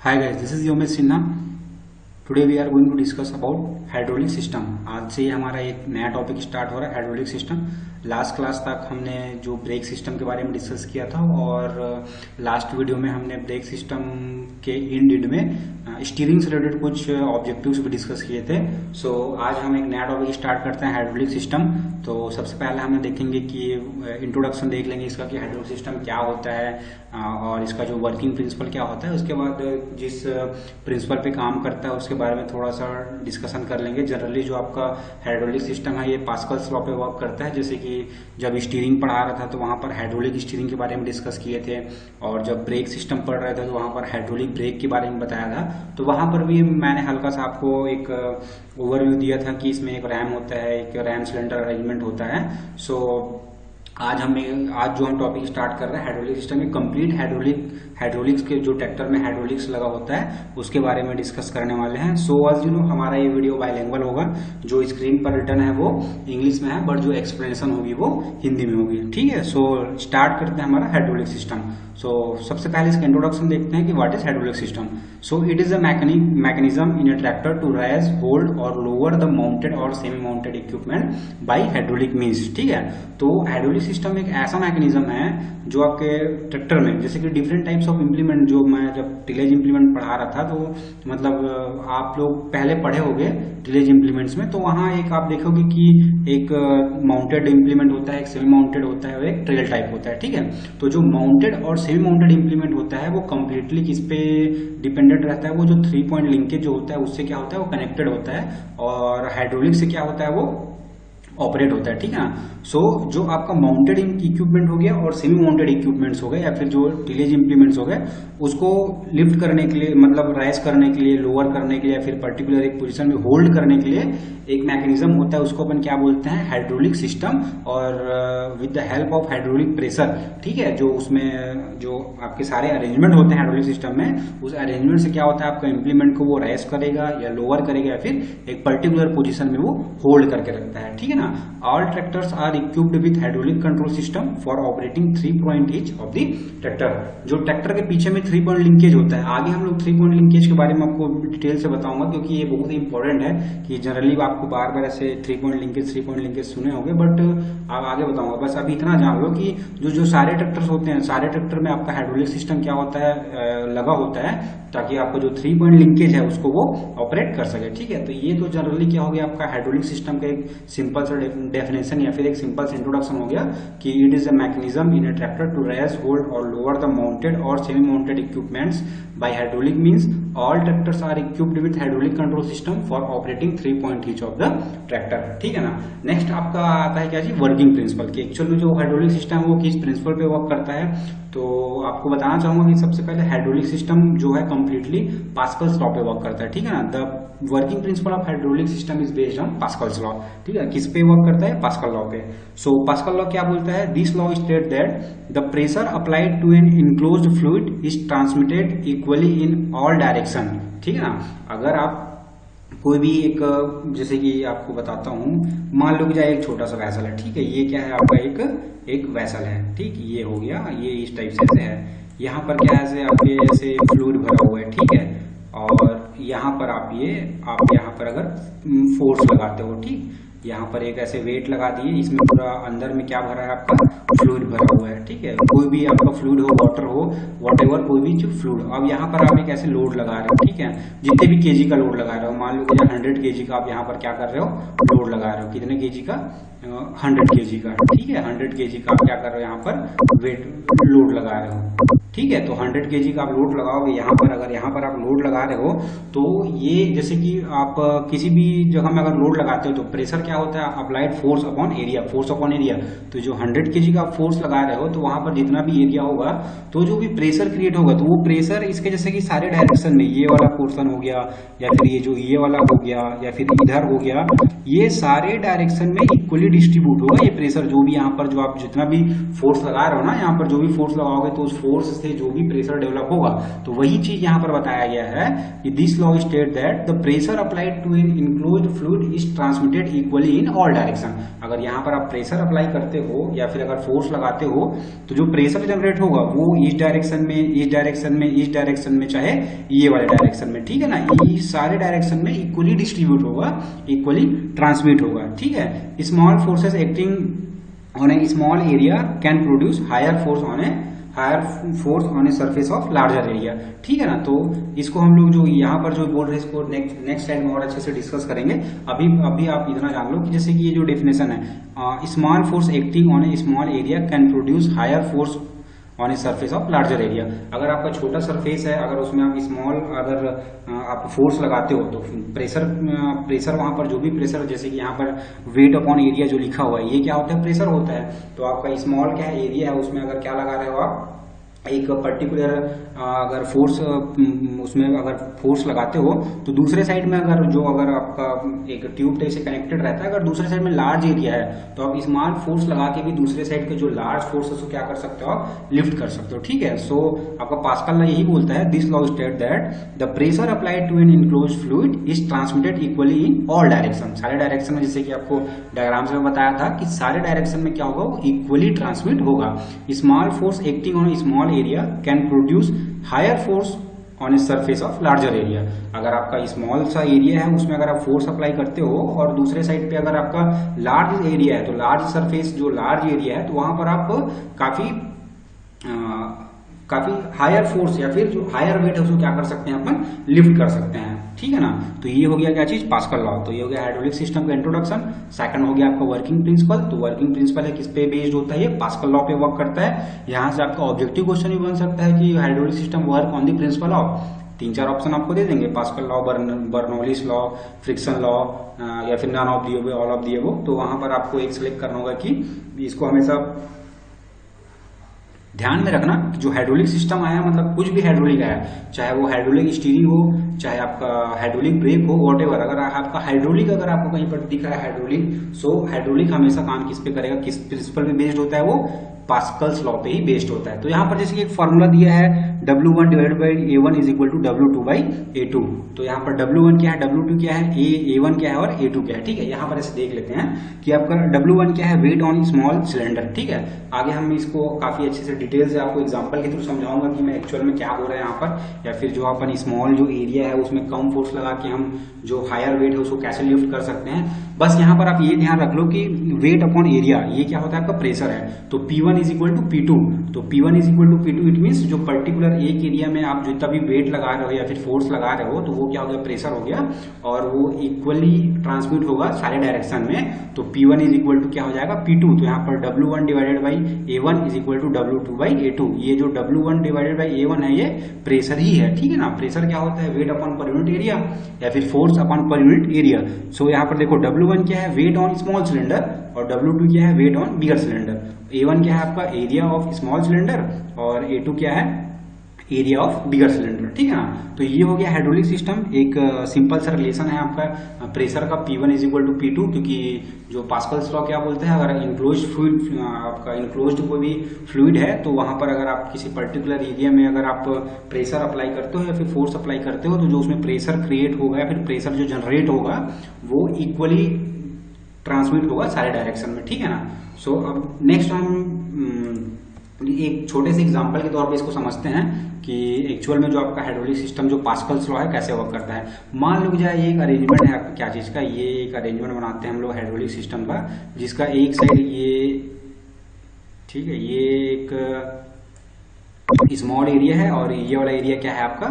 Hi guys, this is Yomesh Sinha. Today we are going to discuss about hydraulic system. आज से हमारा एक नया टॉपिक स्टार्ट हो रहा है, हाइड्रोलिक सिस्टम। लास्ट क्लास तक हमने जो ब्रेक सिस्टम के बारे में डिस्कस किया था और लास्ट वीडियो में हमने ब्रेक सिस्टम के इंड में स्टीयरिंग से रिलेटेड कुछ ऑब्जेक्टिव्स भी डिस्कस किए थे। सो आज हम एक नया टॉपिक स्टार्ट करते हैं, हाइड्रोलिक सिस्टम। तो सबसे पहले हम देखेंगे कि इंट्रोडक्शन देख लेंगे इसका कि हाइड्रोलिक सिस्टम क्या होता है और इसका जो वर्किंग प्रिंसिपल क्या होता है। उसके बाद जिस प्रिंसिपल पे काम करता है उसके बारे में थोड़ा सा डिस्कशन कर लेंगे। जनरली जो आपका हाइड्रोलिक सिस्टम है ये पास्कल्स लॉ पे वर्क करता है। जैसे कि जब स्टीयरिंग पढ़ा रहा था तो वहां पर हाइड्रोलिक स्टीयरिंग के बारे में डिस्कस किए थे, और जब ब्रेक सिस्टम पढ़ रहे थे तो वहां पर हाइड्रोलिक ब्रेक के बारे में बताया था। तो वहां पर भी मैंने हल्का सा आपको एक ओवरव्यू दिया था कि इसमें एक रैम होता है, एक रैम सिलेंडर अरेंजमेंट होता है। आज जो हम टॉपिक स्टार्ट कर रहे हैं हाइड्रोलिक सिस्टम में कंप्लीट हाइड्रोलिक्स के जो ट्रैक्टर में हाइड्रोलिक्स लगा होता है उसके बारे में डिस्कस करने वाले हैं। सो आज हमारा ये वीडियो बाइलिंगुअल होगा। जो स्क्रीन पर रिटर्न है वो इंग्लिश में है, बट जो एक्सप्लेनेशन होगी वो हिंदी में होगी। ठीक है, सो स्टार्ट करते हैं हमारा हाइड्रोलिक सिस्टम। सो सबसे पहले इसका इंट्रोडक्शन देखते हैं कि what is hydraulic system. So it is a mechanism in a tractor to raise, hold और लोअर द माउंटेड और semi mounted equipment by hydraulic means. ठीक है, तो हाइड्रोलिक सिस्टम एक ऐसा मैकेनिज्म है जो आपके ट्रैक्टर में, जैसे कि डिफरेंट टाइप्स ऑफ इम्प्लीमेंट, जो मैं जब टिलेज इम्प्लीमेंट पढ़ा रहा था तो मतलब आप लोग पहले पढ़े होंगे टिलेज इम्प्लीमेंट्स में, तो वहां एक आप देखोगे कि एक माउंटेड इम्प्लीमेंट होता है, एक सेमी माउंटेड होता है और एक ट्रेल टाइप होता है। ठीक है, तो जो माउंटेड और सेमी माउंटेड इम्प्लीमेंट होता है वो कंप्लीटली किस पे डिपेंडेंट रहता है, वो जो 3 पॉइंट लिंकेज जो होता है उससे क्या होता है वो कनेक्टेड होता है, और हाइड्रोलिक से क्या होता है वो ऑपरेट होता है। ठीक है ना, सो जो आपका माउंटेड इक्विपमेंट हो गया और सेमी माउंटेड इक्विपमेंट्स हो गए या फिर जो टिलेज इम्प्लीमेंट्स हो गए, उसको लिफ्ट करने के लिए, मतलब राइज करने के लिए, लोअर करने के लिए या फिर पर्टिकुलर एक पोजीशन में होल्ड करने के लिए एक मैकेनिज्म होता है, उसको अपन क्या बोलते हैं, हाइड्रोलिक सिस्टम, और with the help of hydraulic pressure. ठीक है, जो उसमें जो आपके सारे अरेंजमेंट होते हैं हाइड्रोलिक सिस्टम में, उस अरेंजमेंट से क्या होता है आपका इम्प्लीमेंट को वो राइज करेगा या लोअर करेगा या फिर एक पर्टिकुलर पोजीशन में वो होल्ड करके रखता है। ठीक है ना, all tractors are equipped with hydraulic control system for operating 3 point each of the tractor। जो ट्रैक्टर के पीछे में 3 पॉइंट लिंकेज होता है, आगे हम लोग 3 पॉइंट लिंकेज के बारे में आपको डिटेल से बताऊंगा, क्योंकि ये बहुत ही इंपॉर्टेंट है कि जनरली आपको बार बार ऐसे 3 पॉइंट लिंकेज सुने होंगे, बट आप आगे बताऊंगा। बस अभी इतना जान लो कि जो सारे ट्रैक्टर्स होते हैं, सारे ट्रैक्टर में आपका हाइड्रोलिक सिस्टम क्या होता है, लगा होता है, ताकि आपका जो 3 पॉइंट लिंकेज है उसको वो ऑपरेट कर सके। ठीक है, तो ये तो जनरली क्या हो गया आपका हाइड्रोलिक सिस्टम का एक सिंपल सा डेफिनेशन या फिर एक सिंपल सा इंट्रोडक्शन हो गया कि it is a mechanism in a tractor to raise, hold और लोअर द माउंटेड और semi mounted equipments by hydraulic means all tractors are equipped with hydraulic control system for operating 3 point hitch of the tractor. ठीक है ना, next आपका आता है क्या जी, वर्किंग प्रिंसिपल की एक्चुअल में जो हाइड्रोलिक सिस्टम है वो किस प्रिंसिपल पे वर्क करता है। तो आपको बताना चाहूंगा कि सबसे पहले हाइड्रोलिक सिस्टम जो है कंप्लीटली पास्कल्स लॉ पे वर्क करता है। ठीक है ना, the working principle of hydraulic system is based on Pascal's law. ठीक है, किस पे वर्क करता है, पास्कल लॉ पे। सो पास्कल लॉ क्या बोलता है, this law state that the pressure applied to an enclosed fluid is transmitted equally in all direction. ठीक है ना, अगर आप कोई भी एक, जैसे कि आपको बताता हूं, मान लो कि जाए एक छोटा सा वैसल है। ठीक है, ये क्या है आपका एक वैसल है। ठीक, ये हो गया, ये इस टाइप से ऐसे है, यहाँ पर क्या है, आपके ऐसे फ्लूइड भरा हुआ है। ठीक है, और यहाँ पर आप यहाँ पर अगर फोर्स लगाते हो, ठीक, यहाँ पर एक ऐसे वेट लगा दिए, इसमें पूरा अंदर में क्या भरा है आपका फ्लूइड भरा हुआ है। ठीक है, कोई भी आपका फ्लूइड हो, वाटर हो, व्हाटएवर, कोई भी फ्लूइड। अब यहाँ पर आप एक ऐसे लोड लगा रहे हो। ठीक है, जितने भी केजी का लोड लगा रहे हो, मान लो कि 100 केजी का आप यहाँ पर क्या कर रहे हो, लोड लगा रहे हो। कितने केजी का, 100 केजी का। ठीक है, 100 केजी का आप क्या कर रहे हो, यहाँ पर वेट लोड लगा रहे हो। ठीक है, तो 100 केजी का आप लोड लगाओगे यहाँ पर, अगर यहाँ पर आप लोड लगा रहे हो तो ये, जैसे कि आप किसी भी जगह में अगर लोड लगाते हो तो प्रेशर क्या होता है, applied force upon area, force upon area. तो जो 100 केजी का फोर्स लगा रहे हो तो वहां पर जितना भी एरिया होगा तो जो भी प्रेशर क्रिएट होगा, तो वो प्रेशर इसके जैसे कि सारे डायरेक्शन में, ये वाला पोर्शन हो गया या फिर ये जो ये वाला हो गया या फिर इधर हो गया, ये सारे डायरेक्शन में इक्वली डिस्ट्रीब्यूट होगा ये प्रेशर। जो भी यहाँ पर जो आप जितना भी फोर्स लगा रहे हो ना, यहाँ पर जो भी फोर्स लगाओगे तो उस फोर्स से जो भी प्रेशर डेवलप होगा, तो वही चीज यहाँ पर बताया गया है कि this law state that the pressure applied to an enclosed fluid is transmitted equally equally in all direction. अगर यहाँ पर आप प्रेशर अप्लाई करते हो या फिर अगर फोर्स लगाते हो तो जो प्रेशर जनरेट होगा वो इस डायरेक्शन में, इस डायरेक्शन में, इस डायरेक्शन में, चाहे ये वाले डायरेक्शन में, ठीक है ना, ये सारे डायरेक्शन में इक्वली डिस्ट्रीब्यूट होगा, इक्वली ट्रांसमिट होगा, ठीक है। Small forces acting on a small area can produce higher force on a surface of larger area, ठीक है ना। तो इसको हम लोग जो यहाँ पर जो बोल रहे हैं इसको नेक्स्ट स्लाइड में और अच्छे से डिस्कस करेंगे। अभी आप इतना जान लो कि जैसे कि ये जो डेफिनेशन है, small force acting on a small area can produce higher force on a surface of larger area. अगर आपका छोटा सरफेस है, अगर उसमें आप अगर आप फोर्स लगाते हो तो प्रेशर वहां पर जो भी प्रेशर, जैसे कि यहाँ पर वेट अपॉन एरिया जो लिखा हुआ है, ये क्या होता है, प्रेशर होता है। तो आपका स्मॉल क्या है, एरिया है, उसमें अगर क्या लगा रहे हो आप, एक पर्टिकुलर अगर फोर्स, उसमें अगर फोर्स लगाते हो तो दूसरे साइड में अगर आपका एक ट्यूब टाइप से कनेक्टेड रहता है, अगर दूसरे साइड में लार्ज एरिया है तो आप स्मॉल फोर्स लगा के भी दूसरे साइड के जो लार्ज फोर्स है उसको क्या कर सकते हो, आप लिफ्ट कर सकते हो, ठीक है। सो आपका पास्कल लॉ यही बोलता है, this law state that the pressure applied to an enclosed fluid is transmitted equally in all direction. सारे डायरेक्शन में, जैसे कि आपको डायग्राम से बताया था कि सारे डायरेक्शन में क्या होगा, वो इक्वली ट्रांसमिट होगा। Small force acting on small area can produce higher force on a surface of larger area. अगर आपका स्मॉल सा एरिया है उसमें अगर आप फोर्स अप्लाई करते हो और दूसरे साइड पे अगर आपका लार्ज एरिया है तो लार्ज सरफेस जो लार्ज एरिया है तो वहां पर आप काफी हायर फोर्स या फिर जो हायर वेट है उसको क्या कर सकते हैं, अपन लिफ्ट कर सकते हैं, ठीक है ना। तो ये हो गया क्या चीज, पास्कल लॉ। तो ये हो गया हाइड्रोलिक सिस्टम का इंट्रोडक्शन। सेकंड हो गया आपका वर्किंग प्रिंसिपल। तो वर्किंग प्रिंसिपल है किस पे बेस्ड होता है, ये पास्कल लॉ पे वर्क करता है। यहाँ से आपका ऑब्जेक्टिव क्वेश्चन भी बन सकता है कि hydraulic system work on the principle of, 3-4 option आपको दे देंगे, Pascal law, Bernoulli's law, friction law, या फिर none of the all of the above. तो वहां पर आपको एक सिलेक्ट करना होगा कि इसको हमेशा ध्यान में रखना कि जो हाइड्रोलिक सिस्टम आया, मतलब कुछ भी हाइड्रोलिक आया, चाहे वो हाइड्रोलिक स्टीयरिंग हो, चाहे आपका हाइड्रोलिक ब्रेक हो, वॉटेवर, अगर आपका हाइड्रोलिक अगर आपको कहीं पर दिख रहा है हाइड्रोलिक, सो हाइड्रोलिक हमेशा काम किस पे करेगा, किस प्रिंसिपल पे बेस्ड होता है, वो पास्कल्स लॉ पे ही बेस्ड होता है। तो यहाँ पर जैसे कि एक फॉर्मूला दिया है, W1 divided by A1 is equal to W2 by A2। तो यहाँ पर W1 क्या है, W2 क्या है, A1 क्या है और A2 क्या है, ठीक है। यहाँ पर ऐसे देख लेते हैं कि आपका W1 क्या है, वेट ऑन स्मॉल सिलेंडर, ठीक है। आगे हम इसको काफी अच्छे से डिटेल से आपको एग्जांपल के थ्रू समझाऊंगा कि मैं एक्चुअल में क्या हो रहा है यहाँ पर, या फिर जो अपन स्मॉल जो एरिया है उसमें कम फोर्स लगा के हम जो हायर वेट है उसको कैसे लिफ्ट कर सकते हैं। बस यहाँ पर आप ये ध्यान रख लो कि वेट अपॉन एरिया ये क्या होता है, आपका प्रेशर है। तो P1 is equal to P2। तो P1 is equal to P2, it means जो पर्टिकुलर एक एरिया में आप जितना भी वेट लगा रहे हो या फिर फोर्स लगा रहे हो तो वो क्या हो गया, प्रेशर हो गया, और वो इक्वली ट्रांसमिट होगा सारे डायरेक्शन में। तो P1 इज इक्वल टू क्या हो जाएगा, P2। तो यहाँ पर W1 divided by A1 is equal to W2 by A2। ये जो W1 डिवाइडेड बाई A1 है ये प्रेशर ही है, ठीक है ना। प्रेशर क्या होता है, weight upon per unit area या फिर force upon per unit area. So यहाँ पर देखो W1 क्या है, वेट ऑन स्मॉल सिलेंडर, और W2 क्या है, wait on bigger cylinder. A1 क्या है आपका, एरिया ऑफ स्मॉल सिलेंडर, और A2 क्या है, एरिया ऑफ बिगर सिलेंडर, ठीक है ना। तो ये हो गया हाइड्रोलिक सिस्टम। एक सिंपल सा रिलेशन है आपका प्रेशर का, P1 is equal to P2, क्योंकि जो पास्कल्स लॉ क्या बोलते हैं, अगर इनक्लोज्ड फ्लूइड, आपका इनक्लोज्ड कोई भी फ्लूइड है तो वहां पर अगर आप किसी पर्टिकुलर एरिया में अगर आप प्रेशर अप्लाई करते हो या फिर फोर्स अप्लाई करते हो तो जो उसमें प्रेशर क्रिएट होगा या फिर प्रेशर जो जनरेट होगा वो इक्वली ट्रांसमिट होगा सारे डायरेक्शन में, ठीक है ना। सो अब नेक्स्ट हम एक छोटे से एग्जांपल के तौर पे इसको समझते हैं कि एक्चुअल में जो आपका हाइड्रोलिक सिस्टम जो पास्कल्स लॉ है कैसे वर्क करता है। मान लो जाए ये एक अरेंजमेंट है आपका, क्या चीज का, ये एक अरेंजमेंट बनाते हैं हम लोग हाइड्रोलिक सिस्टम का, जिसका एक साइड ये, ठीक है, ये एक स्मॉल एरिया है और ये वाला एरिया क्या है आपका,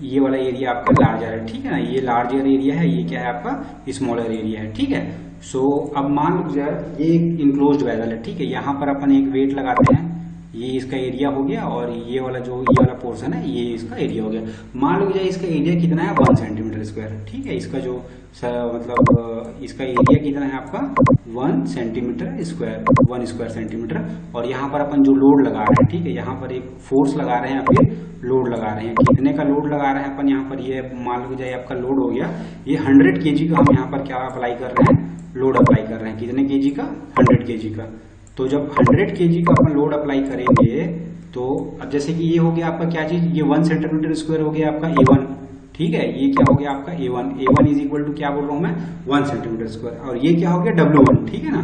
ये वाला एरिया आपका लार्जर है, ठीक है ना। ये लार्जर एरिया है, ये क्या है आपका स्मॉलर एरिया है, ठीक है। सो अब मान लो यार ये एक इनक्लोज्ड वेसल है, ठीक है। यहाँ पर अपन एक वेट लगाते हैं, ये इसका एरिया हो गया, और ये वाला पोर्शन है ये इसका एरिया हो गया। मान लो जाए इसका एरिया कितना है, 1 सेंटीमीटर स्क्वायर, ठीक है। इसका जो मतलब इसका एरिया कितना है आपका, 1 सेंटीमीटर स्क्वायर, 1 स्क्वायर सेंटीमीटर। और यहाँ पर अपन जो लोड लगा रहे हैं, ठीक है, यहाँ पर एक फोर्स लगा रहे हैं, फिर लोड लगा रहे हैं। कितने का लोड लगा रहे हैं अपन यहाँ पर, ये मान लो जाए आपका लोड हो गया ये 100 kg का, हम यहाँ पर क्या अप्लाई कर रहे हैं, लोड अप्लाई कर रहे हैं। कितने kg का, 100 kg का। तो जब 100 kg का अपन लोड अप्लाई करेंगे तो अब जैसे कि ये हो गया आपका क्या चीज, ये 1 सेंटीमीटर स्क्वायर हो गया आपका A1, ठीक है, ये क्या हो गया आपका A1 इज इक्वल टू क्या बोल रहा हूं मैं 1 सेंटीमीटर स्क्वायर, और ये क्या हो गया W1, ठीक है ना,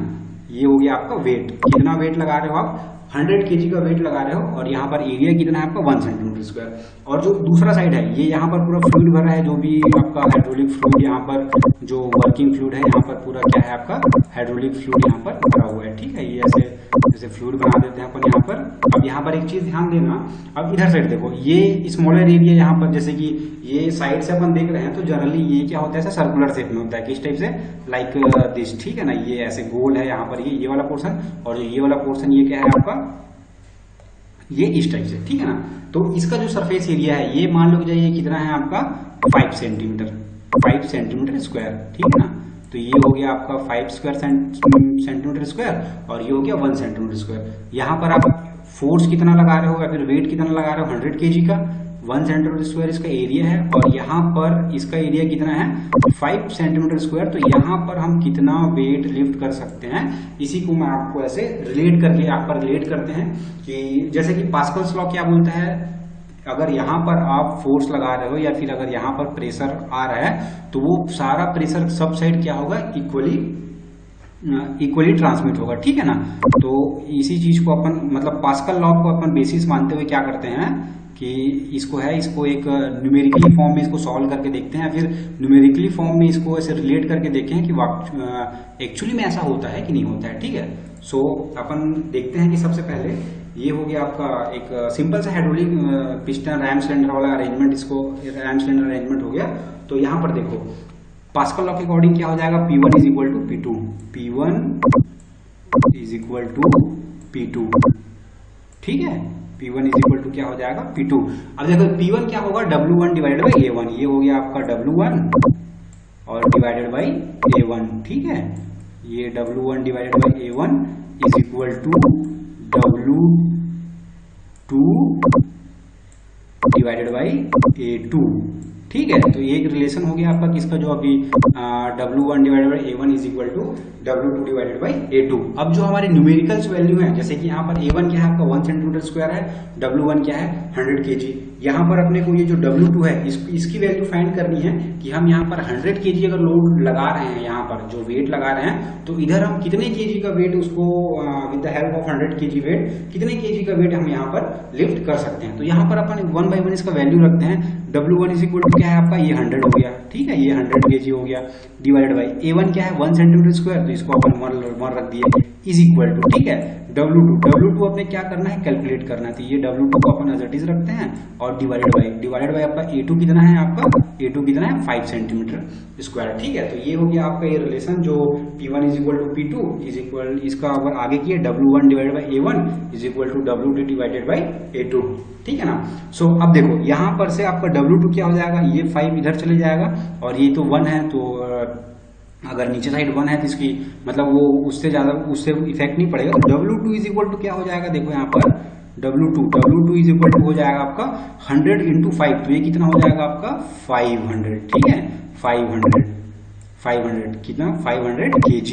ये हो गया आपका वेट, कितना वेट लगा रहे हो आप 100 kg का वेट लगा रहे हो, और यहाँ पर एरिया कितना है आपका 1 सेंटीमीटर स्क्वायर। और जो दूसरा साइड है ये यहाँ पर पूरा फ्लूइड भरा है, जो भी आपका हाइड्रोलिक फ्लूइड यहाँ पर जो वर्किंग फ्लूइड है यहाँ पर पूरा क्या है आपका हाइड्रोलिक फ्लूइड यहाँ पर भरा हुआ है, ठीक है, ये ऐसे जैसे फ्लूइड बना देते हैं अपन यहाँ पर। अब यहाँ पर एक चीज ध्यान देना, अब इधर साइड देखो, ये स्मॉलर एरिया यहाँ पर, जैसे कि ये साइड से अपन देख रहे हैं तो जनरली ये क्या होता है, ऐसा सर्कुलर शेप में होता है, किस टाइप से, लाइक दिस, ठीक है ना, ये ऐसे गोल है यहाँ पर, ये वाला पोर्शन, और ये वाला पोर्शन ये क्या है आपका, ये इस टाइप से, ठीक है ना। तो इसका जो सरफेस एरिया है ये मान लो जाइए कितना है आपका 5 सेंटीमीटर स्क्वायर, ठीक है ना। तो ये हो गया आपका 5 सेंटीमीटर स्क्वायर, और ये हो गया 1 सेंटीमीटर स्क्वायर। यहाँ पर आप फोर्स कितना लगा रहे हो या फिर वेट कितना लगा रहे हो 100 kg का, 1 सेंटीमीटर स्क्वायर इसका एरिया है, और यहाँ पर इसका एरिया कितना है 5 सेंटीमीटर स्क्वायर। तो यहाँ पर हम कितना वेट लिफ्ट कर सकते हैं, इसी को मैं आपको ऐसे रिलेट करके आप पर रिलेट करते हैं कि जैसे कि पास्कल्स लॉ क्या बोलता है, अगर यहाँ पर आप फोर्स लगा रहे हो या फिर अगर यहाँ पर प्रेशर आ रहा है तो वो सारा प्रेशर सब साइड क्या होगा, इक्वली ट्रांसमिट होगा, ठीक है ना। तो इसी चीज को अपन मतलब पास्कल लॉ को अपन बेसिस मानते हुए क्या करते हैं कि इसको एक न्यूमेरिकली फॉर्म में इसको सॉल्व करके देखते हैं, फिर न्यूमेरिकली फॉर्म में इसको ऐसे रिलेट करके देखें कि एक्चुअली में ऐसा होता है कि नहीं होता है, ठीक है। सो अपन देखते हैं कि सबसे पहले ये हो गया आपका एक सिंपल सा हाइड्रोलिक पिस्टन रैम सिलेंडर वाला अरेंजमेंट, इसको रैम सिलेंडर अरेंजमेंट हो गया। तो यहाँ पर देखो पास्कल लॉ के अकॉर्डिंग क्या हो जाएगा, P1 is equal to P2, P1 is equal to P2, ठीक है, P1 इज इक्वल टू क्या हो जाएगा P2। अब देखो P1 क्या होगा W1 डिवाइडेड बाई A1, ये हो गया आपका W1 और डिवाइडेड बाई A1, ठीक है, ये W1 divided by A1 is equal to W2 divided by A2, ठीक है। तो ये एक रिलेशन हो गया आपका किसका, जो अभी W1 divided by A1 is equal to W2 divided by A2। अब जो हमारे न्यूमेरिकल्स वैल्यू है, जैसे कि यहाँ पर A1 क्या है आपका 1 सेंटीमीटर स्क्वायर है, W1 क्या है 100 kg, यहाँ पर अपने को ये जो W2 है इसकी वैल्यू फाइंड करनी है कि हम यहाँ पर 100 kg अगर लोड लगा रहे हैं, यहाँ पर जो वेट लगा रहे हैं, तो इधर हम कितने kg का वेट उसको with the help of 100 kg weight, कितने kg का वेट हम यहाँ पर लिफ्ट कर सकते हैं। तो यहाँ पर अपन 1 बाई 1 इसका वैल्यू रखते हैं, W1 इज इक्वल टू क्या है आपका, ये 100 हो गया, ठीक है, ये 100 kg हो गया, डिवाइडेड बाई A1 क्या है 1 सेंटीमीटर स्क्वायर, तो इसको अपन 1 रख दिए, इज इक्वल टू, ठीक है, W2 अपने क्या करना है, कैलकुलेट करना है। तो ये W2 को अपन एज इट इज रखते हैं, और डिवाइडेड बाई आपका A2 कितना है आपका, A2 कितना है 5 सेंटीमीटर स्क्वायर, ठीक है। तो ये हो गया आपका ये रिलेशन जो P1 is equal to P2 is equal, इसका अगर आगे किए W1 divided by A1 is equal to W2 divided by A2, ठीक है ना। सो अब देखो यहाँ पर से आपका W2 क्या हो जाएगा, ये 5 इधर चले जाएगा, और ये तो 1 है, तो अगर नीचे साइड 1 है तो इसकी मतलब वो उससे इफेक्ट नहीं पड़ेगा। W2 इज इक्वल टू क्या हो जाएगा, देखो यहाँ पर W2 इज इक्वल टू हो जाएगा आपका 100 इंटू 5, तो ये कितना हो जाएगा आपका 500, ठीक है, 500 कितना 500 kg,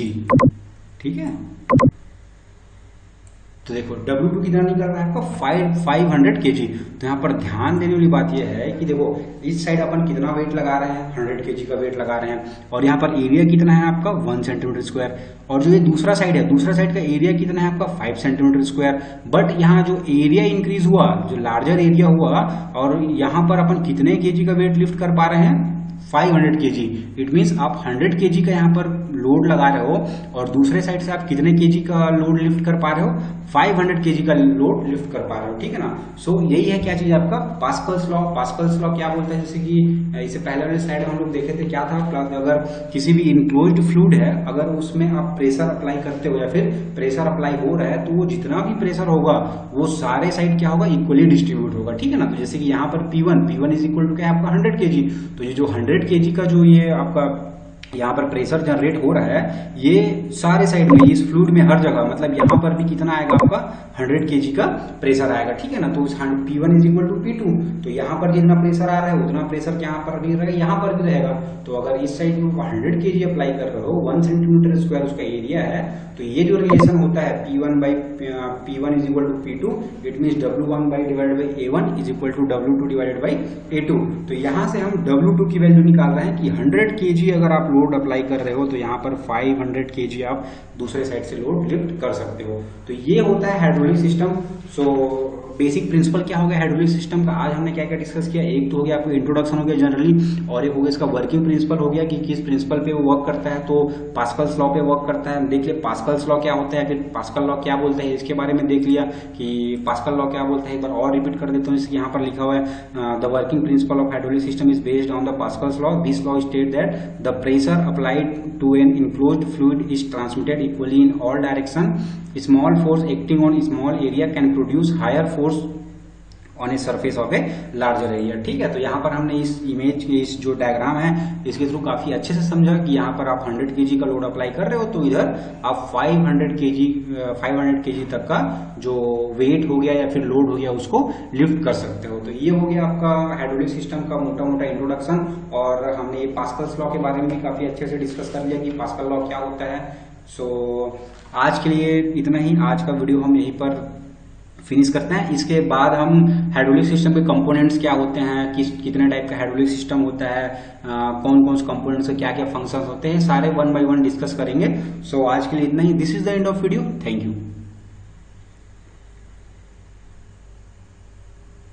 ठीक है। तो देखो W2 कितना निकल रहा है आपका 500 kg। तो यहाँ पर ध्यान देने वाली बात यह है कि देखो इस साइड अपन कितना वेट लगा रहे हैं, 100 kg का वेट लगा रहे हैं, और यहाँ पर एरिया कितना है आपका 1 सेंटीमीटर स्क्वायर, और जो ये दूसरा साइड है, दूसरा साइड का एरिया कितना है आपका 5 सेंटीमीटर स्क्वायर। बट यहाँ जो एरिया इंक्रीज हुआ, जो लार्जर एरिया हुआ, और यहाँ पर अपन कितने kg का वेट लिफ्ट कर पा रहे हैं 500 kg। इट मीन्स आप 100 kg का यहाँ पर लोड लगा रहे हो, और दूसरे साइड से आप कितने kg का लोड लिफ्ट कर पा रहे हो, 500 kg का लोड लिफ्ट कर पा रहे हो, ठीक है ना। सो यही है क्या चीज आपका पास्कल्स लॉ क्या बोलता है, जैसे कि इससे पहले वाले स्लाइड में हम लोग देखे थे क्या था, अगर किसी भी इनक्लोज्ड फ्लूइड है, अगर उसमें आप प्रेशर अप्लाई करते हो या फिर प्रेशर अप्लाई हो रहा है, तो वो जितना भी प्रेशर होगा वो सारे साइड क्या होगा, इक्वली डिस्ट्रीब्यूट होगा, ठीक है ना। तो जैसे कि यहाँ पर P1 इज इक्वल टू क्या है आपका 100 kg, तो ये जो 100 kg का जो ये आपका यहाँ पर प्रेशर जनरेट हो रहा है, ये सारे साइड में इस फ्लूइड में हर जगह, मतलब यहाँ पर भी कितना आएगा आपका 100 kg का प्रेशर आएगा, ठीक है ना। तो P1 is equal to P2, तो यहाँ पर जितना प्रेशर आ रहा है उतना प्रेशर यहाँ पर भी रहेगा, यहाँ पर भी रहेगा। तो अगर इस साइड में 100 kg अप्लाई कर रहे हो, 1 सेंटीमीटर स्क्वायर उसका एरिया है, तो ये जो रिलेशन होता है P1 is equal to P2, it mean W1 divided by A1 is equal to W2 divided by A2। तो यहाँ से हम W2 की वैल्यू निकाल रहे हैं कि 100 kg अगर आप लोड अप्लाई कर रहे हो तो यहाँ पर 500 kg आप दूसरे साइड से लोड लिफ्ट कर सकते हो। तो ये होता है hydraulic system. So basic principle क्या हो गया हाइड्रोलिक सिस्टम का, आज हमने क्या क्या डिस्कस किया। एक तो हो गया आपको इंट्रोडक्शन हो गया जनरली, और एक हो गया इसका वर्किंग प्रिंसिपल हो गया कि किस प्रिंसिपल पे वो वर्क करता है। तो पास्कल्स लॉ पे वर्क करता है, देख लिया पास्कल्स लॉ क्या होता है, फिर पास्कल लॉ क्या बोलता है इसके बारे में देख लिया कि पास्कल लॉ क्या बोलता है। एक बार और रिपीट कर देता हूँ, जैसे यहाँ पर लिखा हुआ है the working principle of hydraulic system is based on the Pascal's law. This law state that the pressure applied to an enclosed fluid is transmitted equally in all direction. Small force acting on small area can produce higher force on a surface of a larger area, ठीक है। तो यहाँ पर हमने इस image इस जो diagram है इसके थ्रू काफी अच्छे से समझा कि यहाँ पर आप 100 kg का लोड अप्लाई कर रहे हो तो इधर आप 500 kg तक का जो वेट हो गया या फिर लोड हो गया उसको लिफ्ट कर सकते हो। तो ये हो गया आपका हाइड्रोलिक सिस्टम का मोटा मोटा इंट्रोडक्शन, और हमने पास्कल्स लॉ के बारे में भी काफी अच्छे से डिस्कस कर लिया कि पास्कल लॉ क्या होता है। सो आज के लिए इतना ही, आज का वीडियो हम यहीं पर फिनिश करते हैं। इसके बाद हम हाइड्रोलिक सिस्टम के कंपोनेंट्स क्या होते हैं, कितने टाइप का हाइड्रोलिक सिस्टम होता है, कौन कौन से कंपोनेंट्स के क्या क्या फंक्शंस होते हैं, सारे 1 by 1 डिस्कस करेंगे। सो आज के लिए इतना ही। This is the end of video. Thank you.